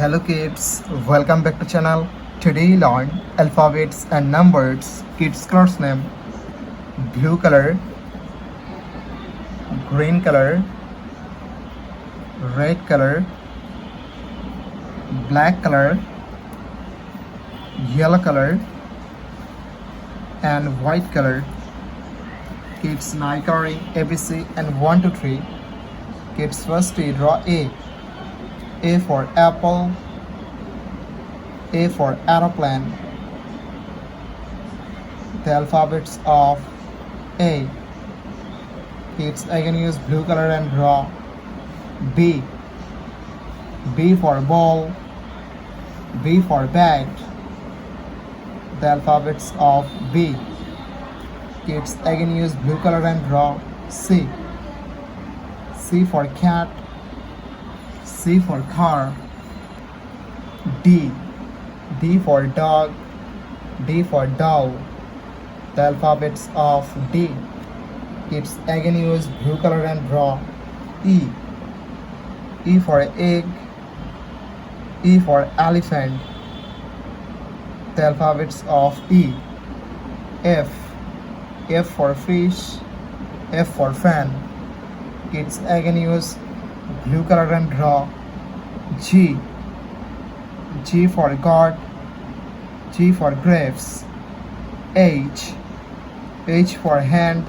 Hello kids, welcome back to channel. Today you learn alphabets and numbers. Kids colors name: blue color, green color, red color, black color, yellow color, and white color. Kids now coloring ABC and 1 2 3. Kids first we draw A. A for apple, A for aeroplane. The alphabets of A. Kids again use blue color and draw B. B for ball, B for bat. The alphabets of B. Kids again use blue color and draw C. C for cat, C for car. D. D for dog, D for dog. The alphabets of D. Kids again use blue color and draw E. E for egg, E for elephant. The alphabets of E. F. F for fish, F for fan. Kids again use blue color and draw G. G for God, G for grapes. H. H for hand,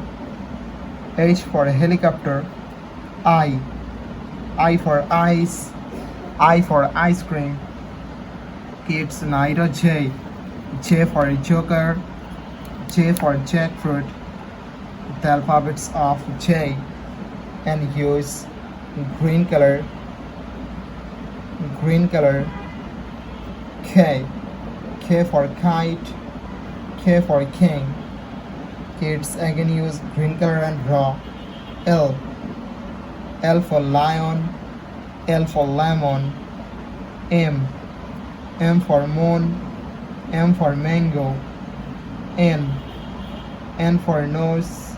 H for helicopter. I. I for ice, I for ice cream. Kids now draw J. J for joker, J for jackfruit. The alphabets of J, and use green color, K. K for kite, K for king. Kids again use green color and draw L. L for lion, L for lemon. M. M for moon, M for mango. N. N for nose,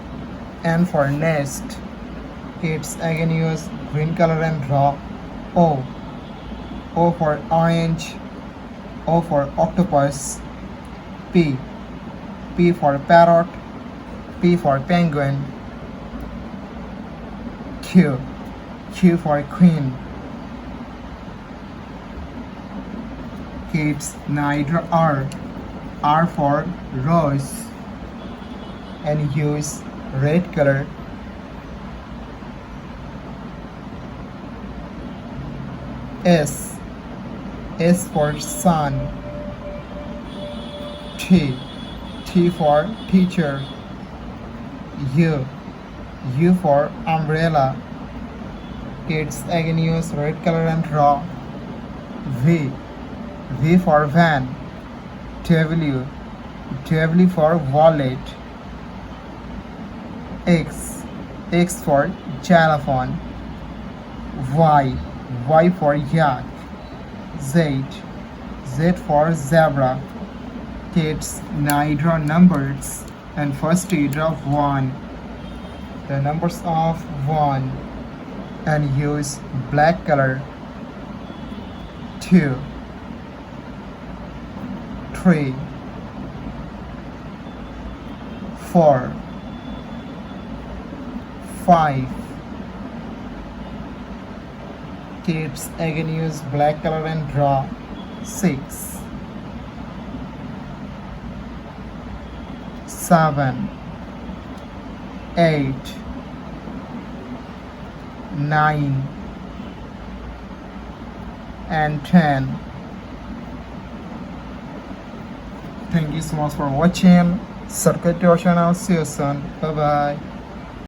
N for nest. Kids again use green color and draw O. O for orange, O for octopus. P. P for parrot, P for penguin. Q. Q for queen. Kids now draw R. R for rose, and use red color. S. S for sun. T. T for teacher. U. U for umbrella. Kids again use red color and draw V. V for van. W. W for wallet. X. X for xylophone. Y. Y for yak. Z. Z for zebra. Kids now draw numbers, and first you draw 1. The numbers of 1, and use black color. 2, 3, 4, 5. Kids again use black color and draw 6, 7, 8, 9, and 10. Thank you so much for watching. Subscribe to our channel. See you soon. Bye bye.